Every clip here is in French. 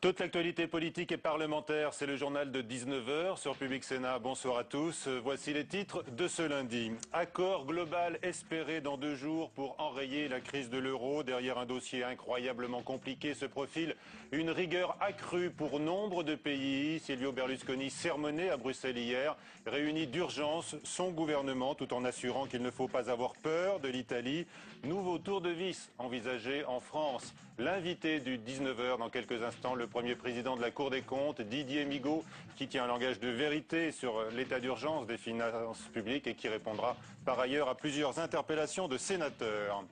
Toute l'actualité politique et parlementaire, c'est le journal de 19 h sur Public Sénat. Bonsoir à tous. Voici les titres de ce lundi. Accord global espéré dans 2 jours pour enrayer la crise de l'euro. Derrière un dossier incroyablement compliqué se profile une rigueur accrue pour nombre de pays. Silvio Berlusconi, sermonné à Bruxelles hier, réunit d'urgence son gouvernement tout en assurant qu'il ne faut pas avoir peur de l'Italie. Nouveau tour de vis envisagé en France. L'invité du 19 h dans quelques instants, le premier président de la Cour des comptes, Didier Migaud, qui tient un langage de vérité sur l'état d'urgence des finances publiques et qui répondra par ailleurs à plusieurs interpellations de sénateurs.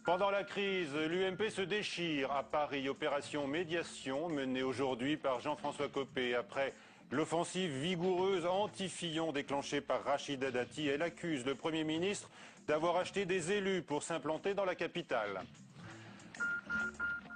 Pendant la crise, l'UMP se déchire à Paris. Opération médiation menée aujourd'hui par Jean-François Copé. Après l'offensive vigoureuse anti-Fillon déclenchée par Rachida Dati, elle accuse le Premier ministre d'avoir acheté des élus pour s'implanter dans la capitale.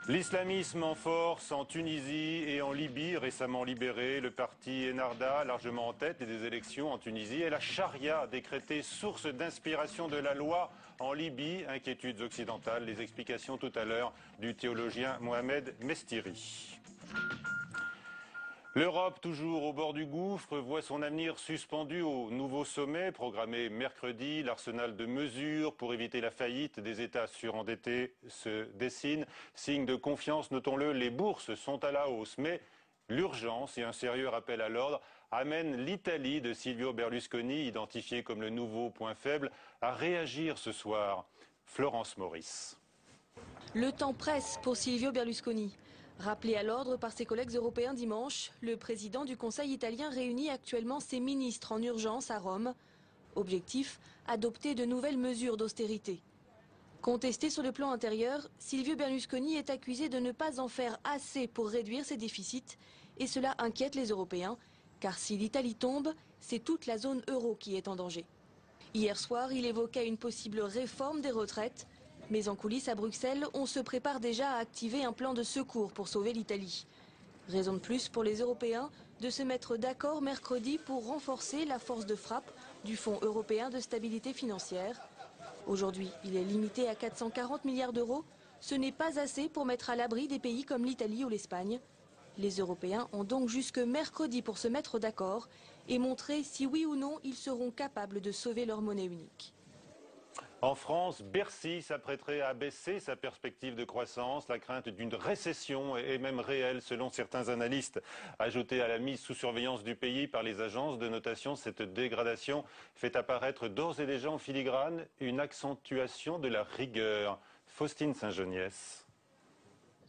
L'islamisme en force en Tunisie et en Libye, récemment libéré, le parti Ennahda, largement en tête des élections en Tunisie, et la charia décrétée source d'inspiration de la loi en Libye, inquiétudes occidentales, les explications tout à l'heure du théologien Mohamed Mestiri. L'Europe, toujours au bord du gouffre, voit son avenir suspendu au nouveau sommet programmé mercredi. L'arsenal de mesures pour éviter la faillite des États surendettés se dessine. Signe de confiance, notons-le, les bourses sont à la hausse. Mais l'urgence et un sérieux rappel à l'ordre amènent l'Italie de Silvio Berlusconi, identifié comme le nouveau point faible, à réagir ce soir. Florence Maurice. Le temps presse pour Silvio Berlusconi. Rappelé à l'ordre par ses collègues européens dimanche, le président du Conseil italien réunit actuellement ses ministres en urgence à Rome. Objectif, adopter de nouvelles mesures d'austérité. Contesté sur le plan intérieur, Silvio Berlusconi est accusé de ne pas en faire assez pour réduire ses déficits. Et cela inquiète les Européens, car si l'Italie tombe, c'est toute la zone euro qui est en danger. Hier soir, il évoquait une possible réforme des retraites. Mais en coulisses à Bruxelles, on se prépare déjà à activer un plan de secours pour sauver l'Italie. Raison de plus pour les Européens de se mettre d'accord mercredi pour renforcer la force de frappe du Fonds européen de stabilité financière. Aujourd'hui, il est limité à 440 milliards d'euros. Ce n'est pas assez pour mettre à l'abri des pays comme l'Italie ou l'Espagne. Les Européens ont donc jusque mercredi pour se mettre d'accord et montrer si oui ou non ils seront capables de sauver leur monnaie unique. En France, Bercy s'apprêterait à baisser sa perspective de croissance. La crainte d'une récession est même réelle selon certains analystes. Ajoutée à la mise sous surveillance du pays par les agences de notation, cette dégradation fait apparaître d'ores et déjà en filigrane une accentuation de la rigueur. Faustine Saint-Geniès.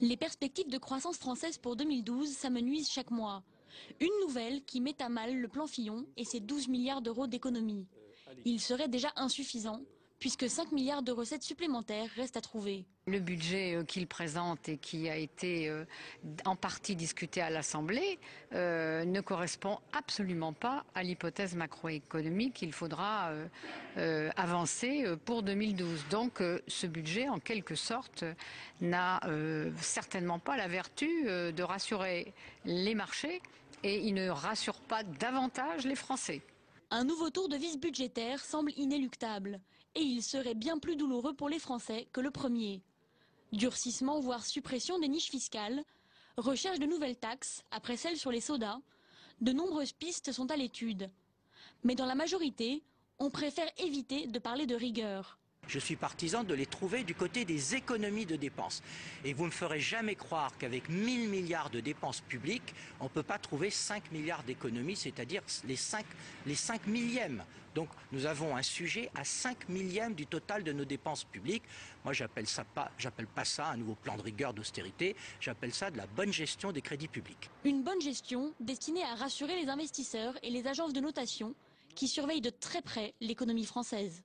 Les perspectives de croissance française pour 2012 s'amenuisent chaque mois. Une nouvelle qui met à mal le plan Fillon et ses 12 milliards d'euros d'économies. Il serait déjà insuffisant, puisque 5 milliards de recettes supplémentaires restent à trouver. Le budget qu'il présente et qui a été en partie discuté à l'Assemblée ne correspond absolument pas à l'hypothèse macroéconomique qu'il faudra avancer pour 2012. Donc ce budget, en quelque sorte, n'a certainement pas la vertu de rassurer les marchés et il ne rassure pas davantage les Français. Un nouveau tour de vis budgétaire semble inéluctable et il serait bien plus douloureux pour les Français que le premier. Durcissement voire suppression des niches fiscales, recherche de nouvelles taxes après celles sur les sodas, de nombreuses pistes sont à l'étude. Mais dans la majorité, on préfère éviter de parler de rigueur. Je suis partisan de les trouver du côté des économies de dépenses. Et vous ne me ferez jamais croire qu'avec 1000 milliards de dépenses publiques, on ne peut pas trouver 5 milliards d'économies, c'est-à-dire les 5 millièmes. Donc nous avons un sujet à 5 millièmes du total de nos dépenses publiques. Moi, j'appelle pas ça un nouveau plan de rigueur d'austérité, j'appelle ça de la bonne gestion des crédits publics. Une bonne gestion destinée à rassurer les investisseurs et les agences de notation qui surveillent de très près l'économie française.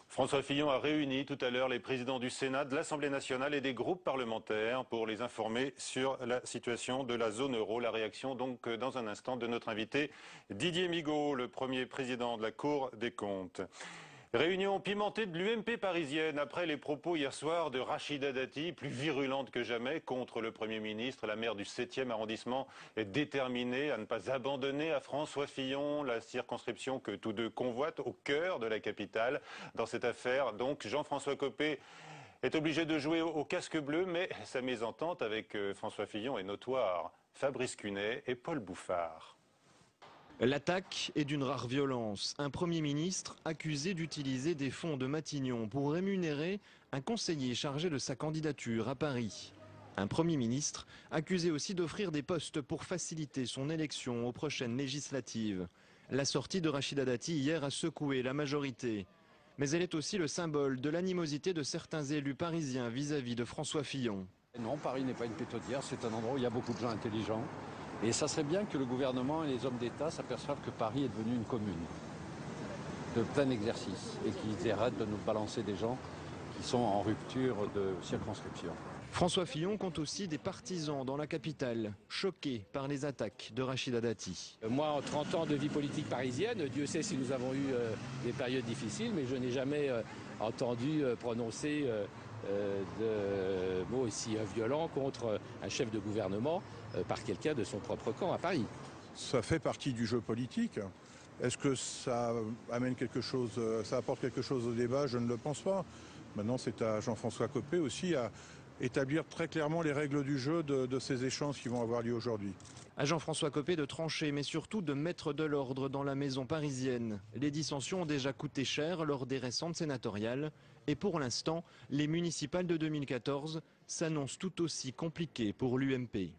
François Fillon a réuni tout à l'heure les présidents du Sénat, de l'Assemblée nationale et des groupes parlementaires pour les informer sur la situation de la zone euro. La réaction donc dans un instant de notre invité Didier Migaud, le premier président de la Cour des comptes. Réunion pimentée de l'UMP parisienne après les propos hier soir de Rachida Dati, plus virulente que jamais contre le Premier ministre. La maire du 7e arrondissement est déterminée à ne pas abandonner à François Fillon la circonscription que tous deux convoitent au cœur de la capitale. Dans cette affaire, donc, Jean-François Copé est obligé de jouer au casque bleu, mais sa mésentente avec François Fillon est notoire. Fabrice Cunet et Paul Bouffard. L'attaque est d'une rare violence. Un Premier ministre accusé d'utiliser des fonds de Matignon pour rémunérer un conseiller chargé de sa candidature à Paris. Un Premier ministre accusé aussi d'offrir des postes pour faciliter son élection aux prochaines législatives. La sortie de Rachida Dati hier a secoué la majorité. Mais elle est aussi le symbole de l'animosité de certains élus parisiens vis-à-vis de François Fillon. Non, Paris n'est pas une pétaudière, c'est un endroit où il y a beaucoup de gens intelligents. Et ça serait bien que le gouvernement et les hommes d'État s'aperçoivent que Paris est devenu une commune de plein exercice et qu'ils arrêtent de nous balancer des gens qui sont en rupture de circonscription. François Fillon compte aussi des partisans dans la capitale, choqués par les attaques de Rachida Dati. Moi, en 30 ans de vie politique parisienne, Dieu sait si nous avons eu des périodes difficiles, mais je n'ai jamais entendu prononcer de mots aussi violents contre un chef de gouvernement par quelqu'un de son propre camp à Paris. Ça fait partie du jeu politique. Est-ce que ça amène quelque chose, ça apporte quelque chose au débat? Je ne le pense pas. Maintenant, c'est à Jean-François Copé aussi à établir très clairement les règles du jeu de ces échanges qui vont avoir lieu aujourd'hui. À Jean-François Copé de trancher, mais surtout de mettre de l'ordre dans la maison parisienne. Les dissensions ont déjà coûté cher lors des récentes sénatoriales. Et pour l'instant, les municipales de 2014 s'annoncent tout aussi compliquées pour l'UMP.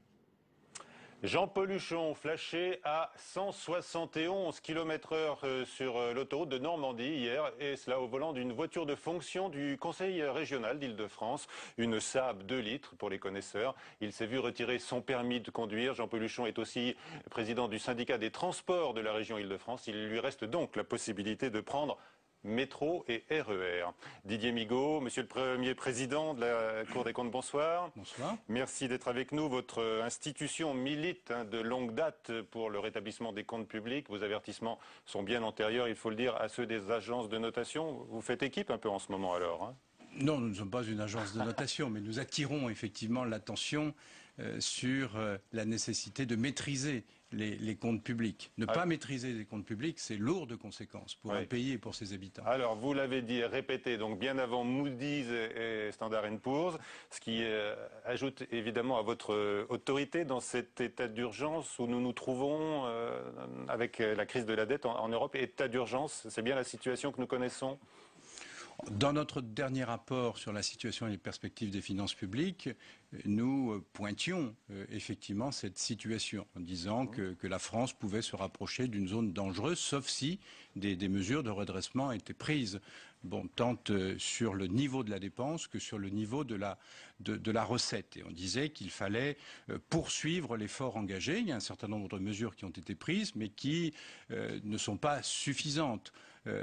Jean-Paul Huchon, flashé à 171 km/h sur l'autoroute de Normandie hier, et cela au volant d'une voiture de fonction du Conseil régional d'Île-de-France, une Saab 2 litres pour les connaisseurs. Il s'est vu retirer son permis de conduire. Jean-Paul Huchon est aussi président du syndicat des transports de la région Île-de-France. Il lui reste donc la possibilité de prendre métro et RER. Didier Migaud, monsieur le Premier Président de la Cour des comptes, bonsoir. Bonsoir. Merci d'être avec nous. Votre institution milite de longue date pour le rétablissement des comptes publics. Vos avertissements sont bien antérieurs, il faut le dire, à ceux des agences de notation. Vous faites équipe un peu en ce moment alors, hein? Non, nous ne sommes pas une agence de notation, mais nous attirons effectivement l'attention sur la nécessité de maîtriser les comptes publics. Ne pas maîtriser les comptes publics, c'est lourd de conséquences pour un pays et pour ses habitants. Alors, vous l'avez dit, répété, donc bien avant Moody's et Standard & Poor's, ce qui ajoute évidemment à votre autorité dans cet état d'urgence où nous nous trouvons avec la crise de la dette en Europe. État d'urgence, c'est bien la situation que nous connaissons ? Dans notre dernier rapport sur la situation et les perspectives des finances publiques, nous pointions effectivement cette situation en disant que la France pouvait se rapprocher d'une zone dangereuse, sauf si des mesures de redressement étaient prises. Bon, tant sur le niveau de la dépense que sur le niveau de la recette. Et on disait qu'il fallait poursuivre l'effort engagé. Il y a un certain nombre de mesures qui ont été prises, mais qui ne sont pas suffisantes.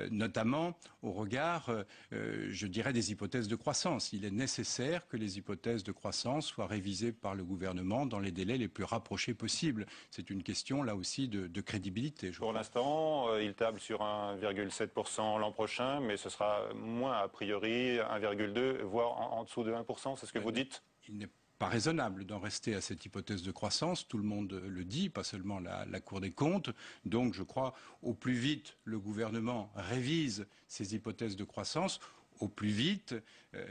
Notamment au regard, je dirais, des hypothèses de croissance. Il est nécessaire que les hypothèses de croissance soient révisées par le gouvernement dans les délais les plus rapprochés possibles. C'est une question, là aussi, de crédibilité. Pour l'instant, il table sur 1,7% l'an prochain, mais ce sera moins, a priori, 1,2, voire en dessous de 1%, c'est ce que vous dites ? Il n'est pas raisonnable d'en rester à cette hypothèse de croissance. Tout le monde le dit, pas seulement la Cour des comptes. Donc, je crois, au plus vite, le gouvernement révise ces hypothèses de croissance, au plus vite,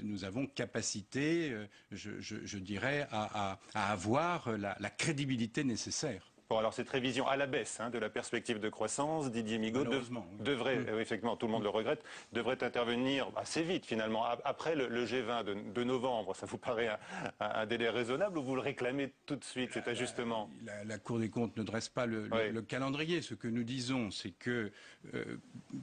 nous avons capacité, je dirais, à avoir la crédibilité nécessaire. Bon, alors cette révision à la baisse de la perspective de croissance, Didier Migaud devrait, effectivement, tout le monde le regrette, devrait intervenir assez vite finalement, après le G20 de novembre. Ça vous paraît un délai raisonnable ou vous le réclamez tout de suite, cet ajustement ? La Cour des comptes ne dresse pas le calendrier. Ce que nous disons, c'est que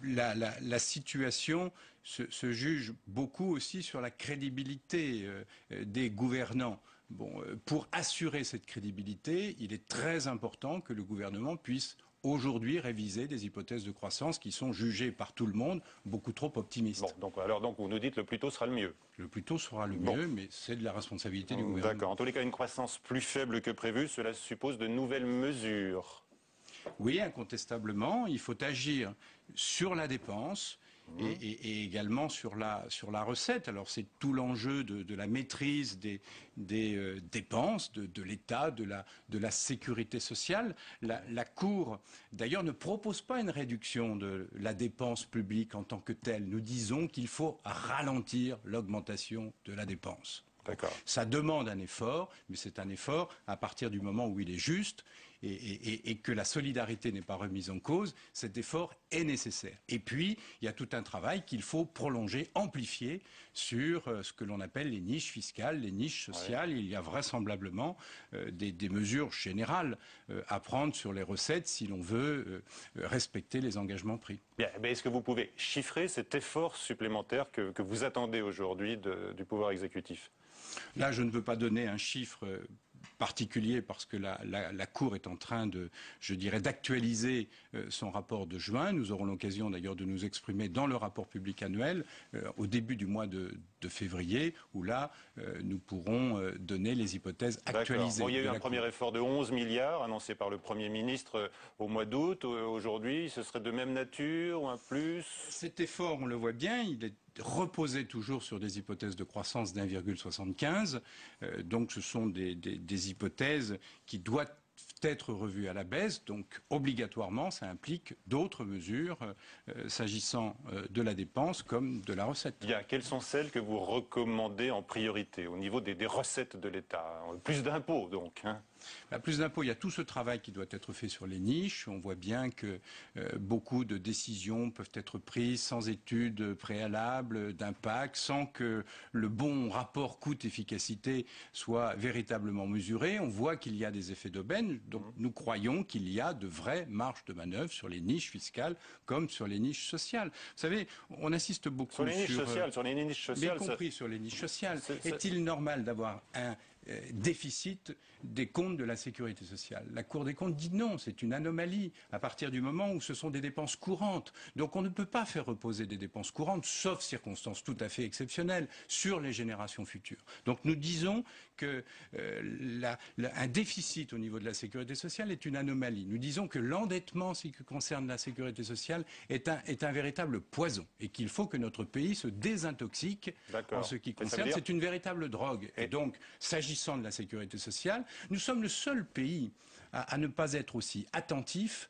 la situation se juge beaucoup aussi sur la crédibilité des gouvernants. Bon, pour assurer cette crédibilité, il est très important que le gouvernement puisse aujourd'hui réviser des hypothèses de croissance qui sont jugées par tout le monde beaucoup trop optimistes. Bon, donc vous nous dites le plus tôt sera le mieux. Le plus tôt sera le mieux, mais c'est de la responsabilité du gouvernement. D'accord. En tous les cas, une croissance plus faible que prévu, cela suppose de nouvelles mesures. Oui, incontestablement, il faut agir sur la dépense. et également sur la recette. Alors c'est tout l'enjeu de la maîtrise des dépenses de l'État, de la sécurité sociale. La Cour, d'ailleurs, ne propose pas une réduction de la dépense publique en tant que telle. Nous disons qu'il faut ralentir l'augmentation de la dépense. D'accord. Ça demande un effort, mais c'est un effort à partir du moment où il est juste et que la solidarité n'est pas remise en cause. Cet effort est nécessaire. Et puis, il y a tout un travail qu'il faut prolonger, amplifier sur ce que l'on appelle les niches fiscales, les niches sociales. Ouais. Il y a vraisemblablement des mesures générales à prendre sur les recettes si l'on veut respecter les engagements pris. Bien, mais est-ce que vous pouvez chiffrer cet effort supplémentaire que vous attendez aujourd'hui du pouvoir exécutif ? Là, je ne veux pas donner un chiffre particulier parce que la Cour est en train d'actualiser son rapport de juin. Nous aurons l'occasion d'ailleurs de nous exprimer dans le rapport public annuel au début du mois de février, où là, nous pourrons donner les hypothèses actualisées. Bon, il y a eu un premier effort de 11 milliards annoncé par le Premier ministre au mois d'août. Aujourd'hui, ce serait de même nature ou un plus? Cet effort, on le voit bien, il est reposé toujours sur des hypothèses de croissance d'1,75. Donc ce sont des hypothèses qui doivent être revues à la baisse. Donc obligatoirement, ça implique d'autres mesures s'agissant de la dépense comme de la recette. Bien, quelles sont celles que vous recommandez en priorité au niveau des recettes de l'État? Plus d'impôts donc, hein? Plus d'impôts, il y a tout ce travail qui doit être fait sur les niches. On voit bien que beaucoup de décisions peuvent être prises sans études préalables d'impact, sans que le bon rapport coût-efficacité soit véritablement mesuré. On voit qu'il y a des effets d'aubaine. Donc nous croyons qu'il y a de vraies marges de manœuvre sur les niches fiscales comme sur les niches sociales. Vous savez, on insiste beaucoup sur les niches sociales, y compris sur les niches sociales. Est-il normal d'avoir un déficit des comptes de la sécurité sociale? La Cour des comptes dit non, c'est une anomalie à partir du moment où ce sont des dépenses courantes. Donc on ne peut pas faire reposer des dépenses courantes, sauf circonstances tout à fait exceptionnelles, sur les générations futures. Donc nous disons que un déficit au niveau de la sécurité sociale est une anomalie. Nous disons que l'endettement, ce qui concerne la sécurité sociale, est un véritable poison et qu'il faut que notre pays se désintoxique en ce qui concerne. C'est une véritable drogue. Et donc, s'agissant de la sécurité sociale, nous sommes le seul pays à ne pas être aussi attentif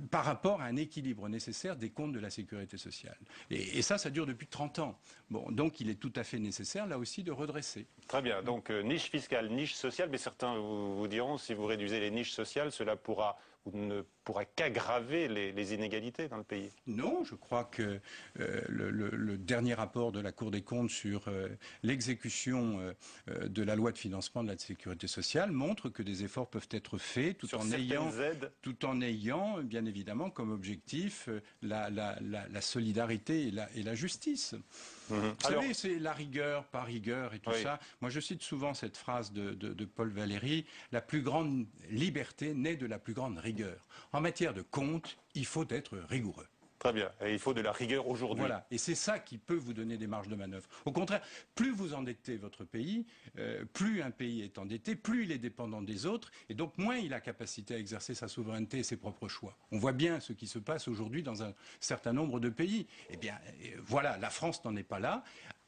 par rapport à un équilibre nécessaire des comptes de la sécurité sociale. Et ça dure depuis 30 ans. Bon, donc il est tout à fait nécessaire, là aussi, de redresser. Très bien. Donc niche fiscale, niche sociale, mais certains vous diront, si vous réduisez les niches sociales, cela ne pourra qu'aggraver les inégalités dans le pays. Non, je crois que le dernier rapport de la Cour des comptes sur l'exécution de la loi de financement de la sécurité sociale montre que des efforts peuvent être faits tout en ayant bien évidemment comme objectif la solidarité et la justice. Vous savez, c'est la rigueur par rigueur et tout ça. Moi, je cite souvent cette phrase de Paul Valéry: la plus grande liberté naît de la plus grande rigueur. En matière de compte, il faut être rigoureux. Très bien. Et il faut de la rigueur aujourd'hui. Voilà. Et c'est ça qui peut vous donner des marges de manœuvre. Au contraire, plus vous endettez votre pays, plus un pays est endetté, plus il est dépendant des autres, et donc moins il a capacité à exercer sa souveraineté et ses propres choix. On voit bien ce qui se passe aujourd'hui dans un certain nombre de pays. Eh bien, voilà, la France n'en est pas là,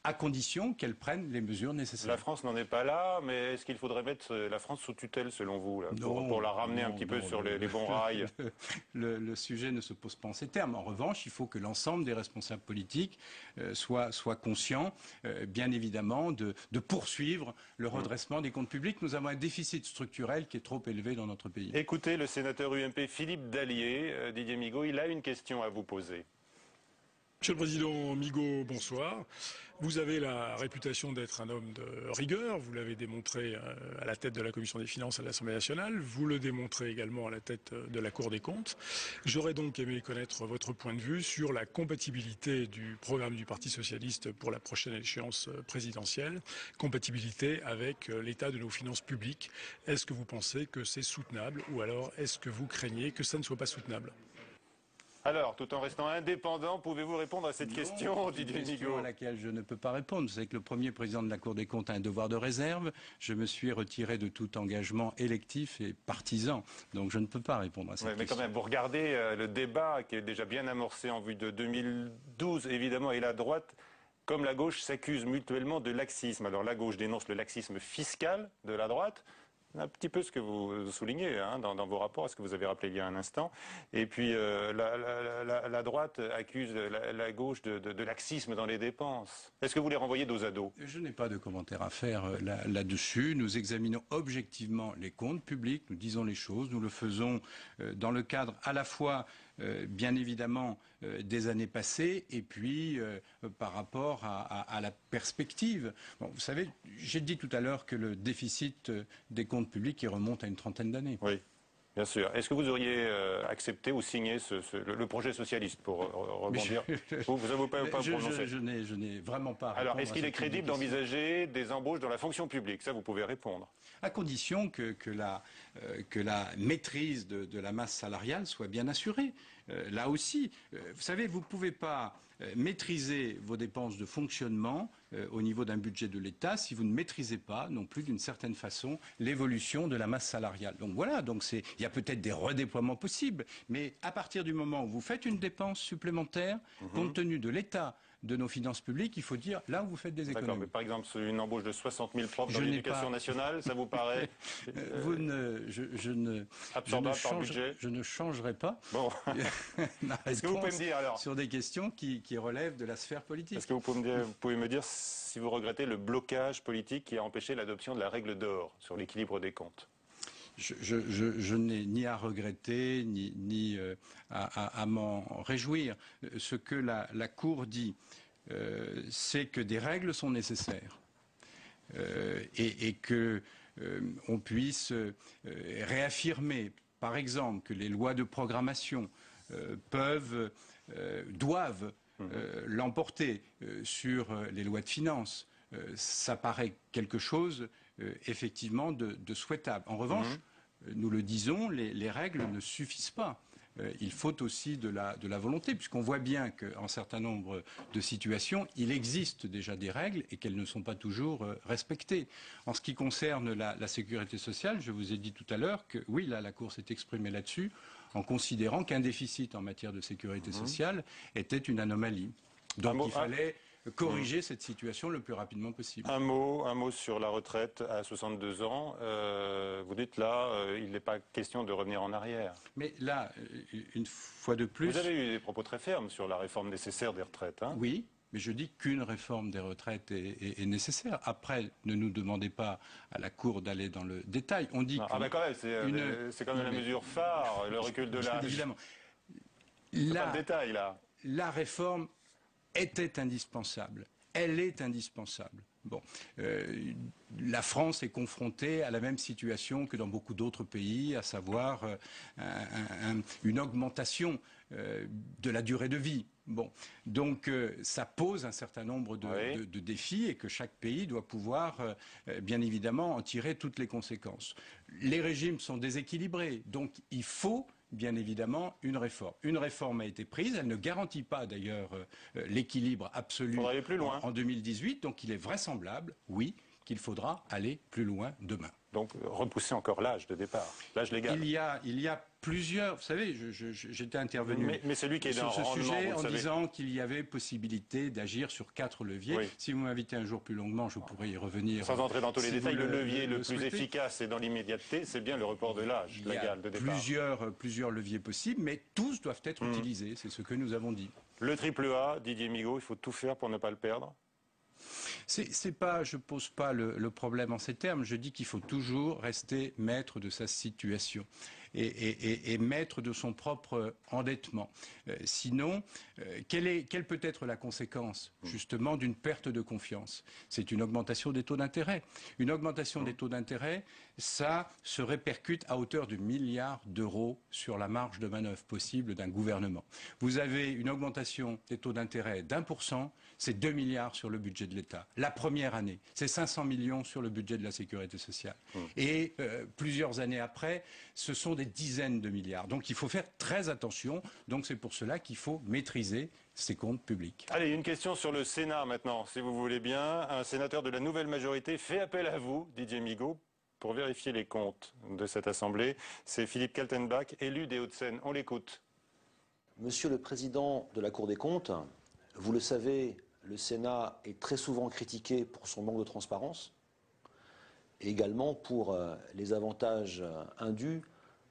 à condition qu'elle prenne les mesures nécessaires. La France n'en est pas là, mais est-ce qu'il faudrait mettre la France sous tutelle, selon vous, là, pour la ramener un petit peu sur les bons rails? Le sujet ne se pose pas en ces termes. En revanche, il faut que l'ensemble des responsables politiques soient conscients, bien évidemment, de poursuivre le redressement des comptes publics. Nous avons un déficit structurel qui est trop élevé dans notre pays. Écoutez, le sénateur UMP Philippe Dallier, Didier Migaud, il a une question à vous poser. Monsieur le Président Migaud, bonsoir. Vous avez la réputation d'être un homme de rigueur, vous l'avez démontré à la tête de la Commission des finances à l'Assemblée nationale, vous le démontrez également à la tête de la Cour des comptes. J'aurais donc aimé connaître votre point de vue sur la compatibilité du programme du Parti socialiste pour la prochaine échéance présidentielle, compatibilité avec l'état de nos finances publiques. Est-ce que vous pensez que c'est soutenable ou alors est-ce que vous craignez que ça ne soit pas soutenable ? Alors, tout en restant indépendant, pouvez-vous répondre à cette question, Didier Question Migaud? à laquelle je ne peux pas répondre. Vous savez que le premier président de la Cour des comptes a un devoir de réserve. Je me suis retiré de tout engagement électif et partisan. Donc je ne peux pas répondre à cette question. Mais quand même, vous regardez le débat qui est déjà bien amorcé en vue de 2012, évidemment, et la droite, comme la gauche, s'accuse mutuellement de laxisme. Alors la gauche dénonce le laxisme fiscal de la droite. Un petit peu ce que vous soulignez dans vos rapports, ce que vous avez rappelé il y a un instant. Et puis la droite accuse la gauche de laxisme dans les dépenses. Est-ce que vous les renvoyez dos à dos? Je n'ai pas de commentaire à faire là-dessus. Nous examinons objectivement les comptes publics, nous disons les choses, nous le faisons dans le cadre à la fois bien évidemment des années passées et puis par rapport à la perspective. Bon, vous savez, j'ai dit tout à l'heure que le déficit des comptes publics il remonte à une trentaine d'années. Oui, bien sûr. Est-ce que vous auriez accepté ou signé le projet socialiste pour rebondir? Vous n'avez pas prononcé. Je n'ai vraiment pas. Alors, est-ce qu'il est crédible d'envisager des embauches dans la fonction publique? Ça, vous pouvez répondre. À condition que la maîtrise de la masse salariale soit bien assurée. Là aussi, vous savez, vous ne pouvez pas maîtriser vos dépenses de fonctionnement au niveau d'un budget de l'État si vous ne maîtrisez pas non plus d'une certaine façon l'évolution de la masse salariale. Donc voilà, il y a peut-être des redéploiements possibles, mais à partir du moment où vous faites une dépense supplémentaire, compte tenu de l'état de nos finances publiques, il faut dire là où vous faites des économies. D'accord, mais par exemple, une embauche de 60 000 profs dans l'éducation nationale, ça vous paraît je ne changerai pas Est-ce que vous pouvez me dire alors sur des questions qui relèvent de la sphère politique. Est-ce que vous pouvez me dire si vous regrettez le blocage politique qui a empêché l'adoption de la règle d'or sur l'équilibre des comptes? Je n'ai ni à regretter, ni à m'en réjouir. Ce que la Cour dit, c'est que des règles sont nécessaires et que on puisse réaffirmer, par exemple, que les lois de programmation doivent l'emporter sur les lois de finances. Ça paraît quelque chose effectivement de souhaitable. En revanche, nous le disons, les règles ne suffisent pas. Il faut aussi de la volonté, puisqu'on voit bien qu'en certain nombre de situations, il existe déjà des règles et qu'elles ne sont pas toujours respectées. En ce qui concerne la sécurité sociale, je vous ai dit tout à l'heure que oui, là, la Cour s'est exprimée là-dessus, en considérant qu'un déficit en matière de sécurité sociale était une anomalie. Donc il fallait corriger cette situation le plus rapidement possible. Un mot sur la retraite à 62 ans. Vous dites là, il n'est pas question de revenir en arrière. Mais là, une fois de plus... Vous avez eu des propos très fermes sur la réforme nécessaire des retraites. Oui, mais je dis qu'une réforme des retraites est nécessaire. Après, ne nous demandez pas à la Cour d'aller dans le détail. On dit quand même, c'est quand même la mesure phare, le recul de l'âge. Évidemment. Pas de détail, là. La réforme était indispensable. Elle est indispensable. Bon, la France est confrontée à la même situation que dans beaucoup d'autres pays, à savoir une augmentation de la durée de vie. Bon, donc ça pose un certain nombre de défis et que chaque pays doit pouvoir, bien évidemment, en tirer toutes les conséquences. Les régimes sont déséquilibrés, donc il faut bien évidemment une réforme. Une réforme a été prise, elle ne garantit pas d'ailleurs l'équilibre absolu en 2018, donc il est vraisemblable, oui, qu'il faudra aller plus loin demain. Donc repousser encore l'âge de départ, l'âge légal. Il y a plusieurs, vous savez, j'étais intervenu mais celui qui est sur ce sujet en disant qu'il y avait possibilité d'agir sur 4 leviers. Oui. Si vous m'invitez un jour plus longuement, je pourrais y revenir. Sans entrer dans tous les détails, le levier le plus efficace et dans l'immédiateté, c'est bien le report de l'âge légal de départ. Plusieurs leviers possibles, mais tous doivent être utilisés, c'est ce que nous avons dit. Le triple A, Didier Migaud, il faut tout faire pour ne pas le perdre. Je pose pas le problème en ces termes. Je dis qu'il faut toujours rester maître de sa situation et maître de son propre endettement. Sinon, quelle peut être la conséquence justement d'une perte de confiance? C'est une augmentation des taux d'intérêt. Une augmentation des taux d'intérêt, ça se répercute à hauteur de milliards d'euros sur la marge de manœuvre possible d'un gouvernement. Vous avez une augmentation des taux d'intérêt d'1%, c'est 2 milliards sur le budget de l'État. La première année, c'est 500 millions sur le budget de la sécurité sociale. Et plusieurs années après, ce sont des dizaines de milliards. Donc il faut faire très attention. Donc c'est pour cela qu'il faut maîtriser ces comptes publics. Allez, une question sur le Sénat maintenant, si vous voulez bien. Un sénateur de la nouvelle majorité fait appel à vous, Didier Migaud, pour vérifier les comptes de cette Assemblée. C'est Philippe Kaltenbach, élu des Hauts-de-Seine. On l'écoute. Monsieur le Président de la Cour des comptes, vous le savez, le Sénat est très souvent critiqué pour son manque de transparence et également pour les avantages indus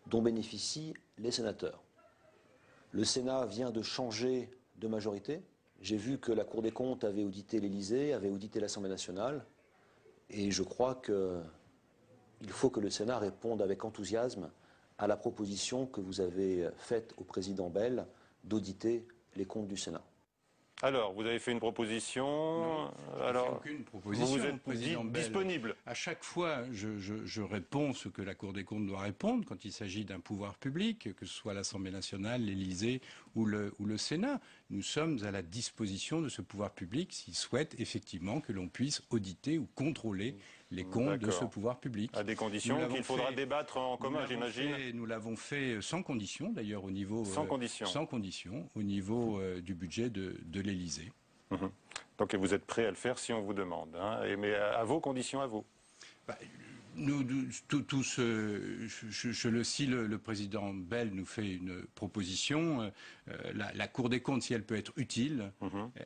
dont bénéficient les sénateurs. Le Sénat vient de changer de majorité. J'ai vu que la Cour des comptes avait audité l'Élysée, avait audité l'Assemblée nationale, et je crois qu'il faut que le Sénat réponde avec enthousiasme à la proposition que vous avez faite au président Bell d'auditer les comptes du Sénat. Alors, vous avez fait une proposition. Non, alors, aucune proposition. Vous êtes disponible. À chaque fois, je réponds ce que la Cour des comptes doit répondre quand il s'agit d'un pouvoir public, que ce soit l'Assemblée nationale, l'Élysée ou le Sénat. Nous sommes à la disposition de ce pouvoir public s'il souhaite effectivement que l'on puisse auditer ou contrôler les comptes de ce pouvoir public. À des conditions qu'il faudra débattre en commun, j'imagine. Nous l'avons fait sans condition, d'ailleurs, au niveau sans condition au niveau du budget de l'Élysée. Donc vous êtes prêt à le faire si on vous demande, hein, mais à vos conditions, à vous. Si le président Bell nous fait une proposition, la Cour des comptes, si elle peut être utile,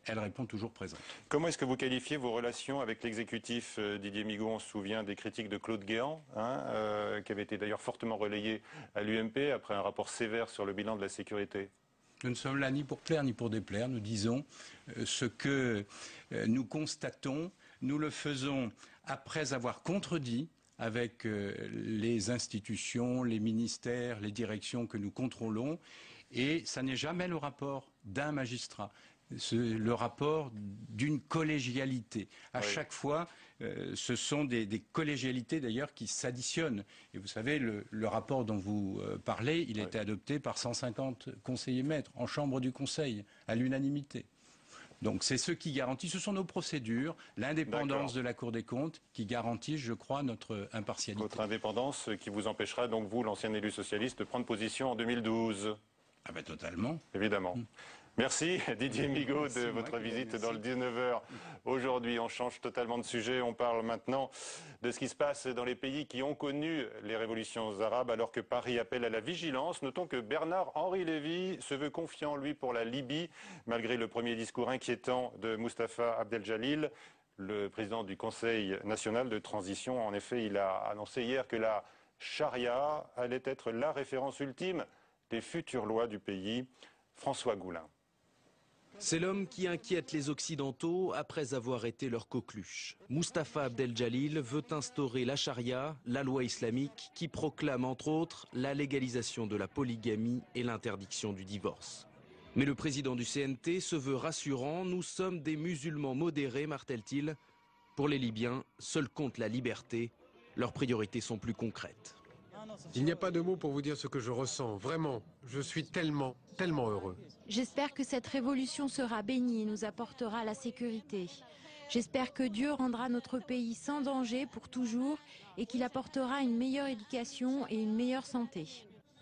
elle répond toujours présente. Comment est-ce que vous qualifiez vos relations avec l'exécutif, Didier Migaud? On se souvient des critiques de Claude Guéant, qui avait été d'ailleurs fortement relayées à l'UMP après un rapport sévère sur le bilan de la sécurité. Nous ne sommes là ni pour plaire ni pour déplaire. Nous disons ce que nous constatons. Nous le faisons après avoir contredit avec les institutions, les ministères, les directions que nous contrôlons. Et ça n'est jamais le rapport d'un magistrat. C'est le rapport d'une collégialité. À chaque fois, ce sont des collégialités d'ailleurs qui s'additionnent. Et vous savez, le rapport dont vous parlez, il a été adopté par 150 conseillers maîtres en chambre du Conseil, à l'unanimité. Donc c'est ce qui garantit, ce sont nos procédures, l'indépendance de la Cour des comptes qui garantit, je crois, notre impartialité. Votre indépendance qui vous empêchera donc, vous, l'ancien élu socialiste, de prendre position en 2012. Ah ben totalement. Évidemment. Merci Didier Migaud de votre visite dans le 19h. Aujourd'hui, on change totalement de sujet. On parle maintenant de ce qui se passe dans les pays qui ont connu les révolutions arabes alors que Paris appelle à la vigilance. Notons que Bernard-Henri Lévy se veut confiant, lui, pour la Libye, malgré le premier discours inquiétant de Mustapha Abdel-Jalil, le président du Conseil national de transition. En effet, il a annoncé hier que la charia allait être la référence ultime des futures lois du pays. François Goulin. C'est l'homme qui inquiète les Occidentaux après avoir été leur coqueluche. Mustapha Abdel-Jalil veut instaurer la charia, la loi islamique, qui proclame entre autres la légalisation de la polygamie et l'interdiction du divorce. Mais le président du CNT se veut rassurant. Nous sommes des musulmans modérés, martèle-t-il. Pour les Libyens, seul compte la liberté. Leurs priorités sont plus concrètes. Il n'y a pas de mots pour vous dire ce que je ressens. Vraiment, je suis tellement heureux. J'espère que cette révolution sera bénie et nous apportera la sécurité. J'espère que Dieu rendra notre pays sans danger pour toujours et qu'il apportera une meilleure éducation et une meilleure santé.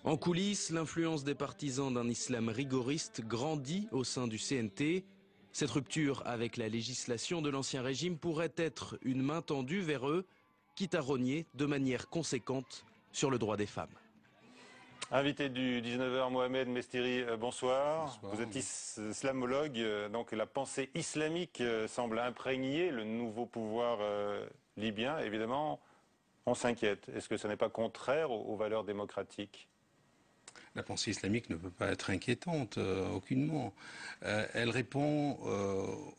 En coulisses, l'influence des partisans d'un islam rigoriste grandit au sein du CNT. Cette rupture avec la législation de l'ancien régime pourrait être une main tendue vers eux, quitte à rogner de manière conséquente sur le droit des femmes. Invité du 19h, Mohamed Mestiri, bonsoir. Bonsoir. Vous êtes islamologue, donc la pensée islamique semble imprégner le nouveau pouvoir libyen. Évidemment, on s'inquiète. Est-ce que ce n'est pas contraire aux valeurs démocratiques ? La pensée islamique ne peut pas être inquiétante, aucunement. Elle répond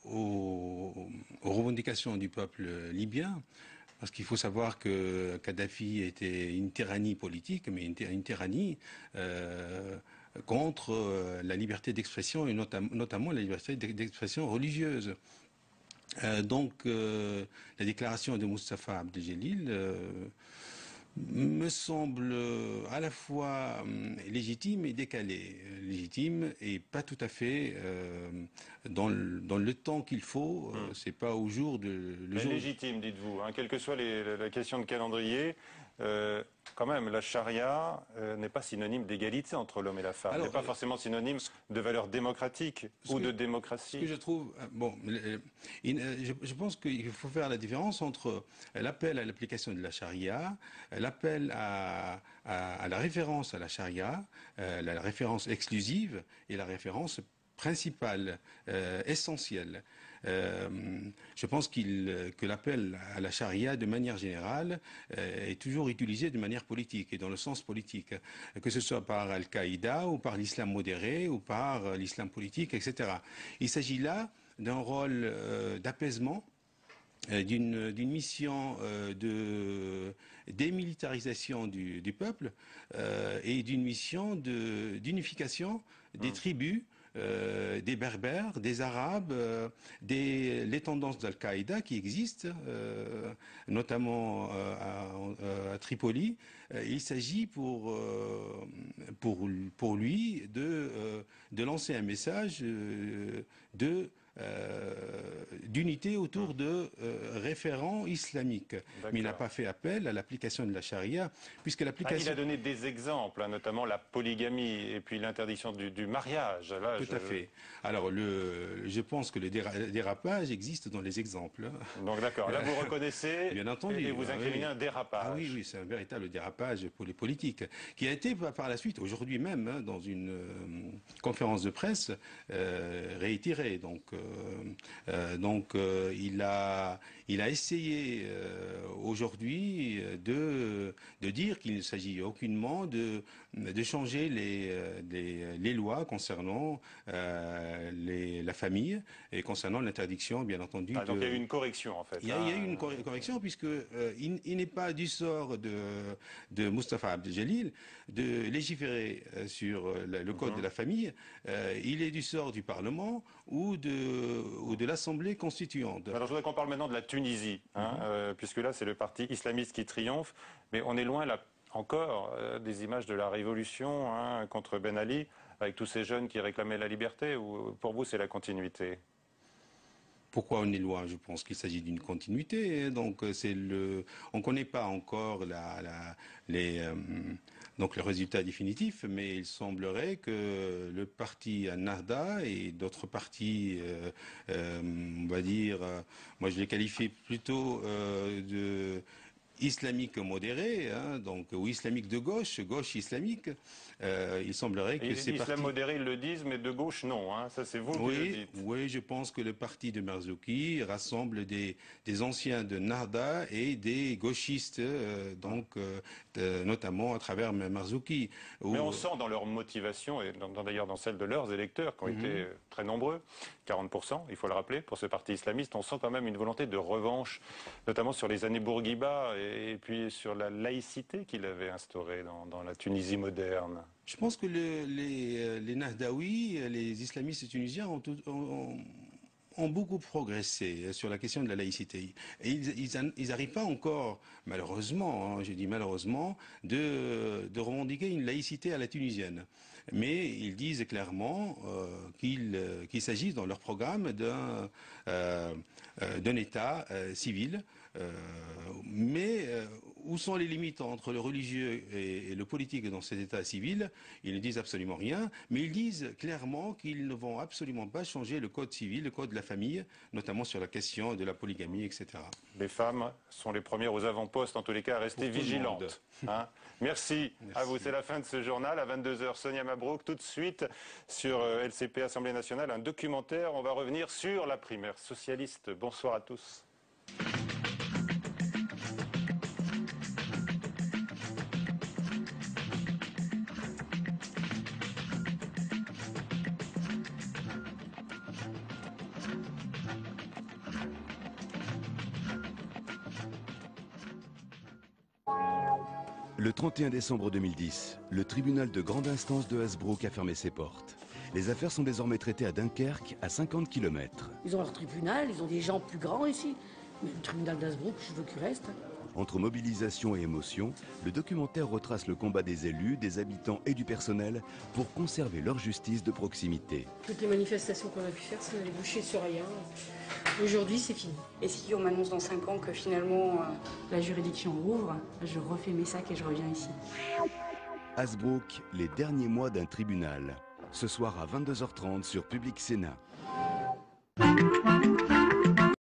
aux revendications du peuple libyen. Parce qu'il faut savoir que Kadhafi était une tyrannie politique, mais une tyrannie contre la liberté d'expression et notamment la liberté d'expression religieuse. Donc la déclaration de Mustapha Abdel-Jalil me semble à la fois légitime et décalée. Légitime et pas tout à fait dans le temps qu'il faut. C'est pas au jour de... Mais légitime, dites-vous, hein, quelle que soit la question de calendrier. quand même, la charia n'est pas synonyme d'égalité entre l'homme et la femme. Elle n'est pas forcément synonyme de valeurs démocratiques ou de démocratie. Ce que je trouve, je pense qu'il faut faire la différence entre l'appel à l'application de la charia, l'appel à la référence à la charia, la référence exclusive et la référence principale, essentielle. Je pense que l'appel à la charia, de manière générale, est toujours utilisé de manière politique et dans le sens politique, que ce soit par Al-Qaïda ou par l'islam modéré ou par l'islam politique, etc. Il s'agit là d'un rôle d'apaisement, d'une mission de démilitarisation du peuple et d'une mission d'unification des tribus, des Berbères, des Arabes, les tendances d'Al-Qaïda qui existent, notamment à Tripoli. Il s'agit pour lui de lancer un message d'unité autour de référents islamiques. Mais il n'a pas fait appel à l'application de la charia, puisque l'application... il a donné des exemples, notamment la polygamie et puis l'interdiction du mariage. Là, Tout à fait. Alors, je pense que le dérapage existe dans les exemples. Donc d'accord, là vous reconnaissez bien entendu, et vous incriminez un dérapage. Ah oui, c'est un véritable dérapage pour les politiques, qui a été par la suite, aujourd'hui même, dans une conférence de presse, réitéré. Donc, il a essayé aujourd'hui de dire qu'il ne s'agit aucunement de changer les lois concernant la famille et concernant l'interdiction, bien entendu. Donc il y a eu une correction en fait. Il y a eu une correction puisque il n'est pas du sort de Mustafa Abdel-Jalil de légiférer sur le code de la famille. Il est du sort du Parlement ou de l'Assemblée constituante. Alors je voudrais qu'on parle maintenant de la Tunisie, puisque là c'est le parti islamiste qui triomphe, mais on est loin là encore des images de la révolution contre Ben Ali, avec tous ces jeunes qui réclamaient la liberté, ou pour vous c'est la continuité? Pourquoi on est loin? Je pense qu'il s'agit d'une continuité. Donc on ne connaît pas encore donc le résultat définitif, mais il semblerait que le parti Ennahda et d'autres partis, on va dire, moi je les qualifie plutôt de islamique modéré, ou islamique de gauche islamique. Il semblerait que ces partis... Islam modéré, ils le disent, mais de gauche, non. Ça, c'est vous qui le dites. Oui, je pense que le parti de Marzouki rassemble des anciens de Nahda et des gauchistes, notamment à travers Marzouki. Mais on sent dans leur motivation, et d'ailleurs dans celle de leurs électeurs, qui ont été très nombreux, 40%, il faut le rappeler, pour ce parti islamiste, on sent quand même une volonté de revanche, notamment sur les années Bourguiba et puis sur la laïcité qu'il avait instaurée dans la Tunisie moderne. Je pense que les Nahdaouis, les islamistes tunisiens ont beaucoup progressé sur la question de la laïcité. Et ils n'arrivent pas encore, malheureusement, je dis malheureusement, de revendiquer une laïcité à la tunisienne. Mais ils disent clairement qu'il s'agit dans leur programme d'un État civil. Mais où sont les limites entre le religieux et le politique dans cet état civil? Ils ne disent absolument rien, mais ils disent clairement qu'ils ne vont absolument pas changer le code civil, le code de la famille, notamment sur la question de la polygamie, etc. Les femmes sont les premières aux avant-postes, en tous les cas, à rester vigilantes. Merci à vous. C'est la fin de ce journal. À 22h, Sonia Mabrouk. Tout de suite, sur LCP Assemblée nationale, un documentaire. On va revenir sur la primaire socialiste. Bonsoir à tous. Le 31 décembre 2010, le tribunal de grande instance de Hasbrook a fermé ses portes. Les affaires sont désormais traitées à Dunkerque, à 50 km. Ils ont leur tribunal, ils ont des gens plus grands ici. Mais le tribunal d'Hasbrook, je veux qu'il reste. Entre mobilisation et émotion, le documentaire retrace le combat des élus, des habitants et du personnel pour conserver leur justice de proximité. Toutes les manifestations qu'on a pu faire, ça n'allait boucher sur rien. Aujourd'hui, c'est fini. Et si on m'annonce dans 5 ans que finalement la juridiction rouvre, je refais mes sacs et je reviens ici. Hasbrouck, les derniers mois d'un tribunal. Ce soir à 22h30 sur Public Sénat.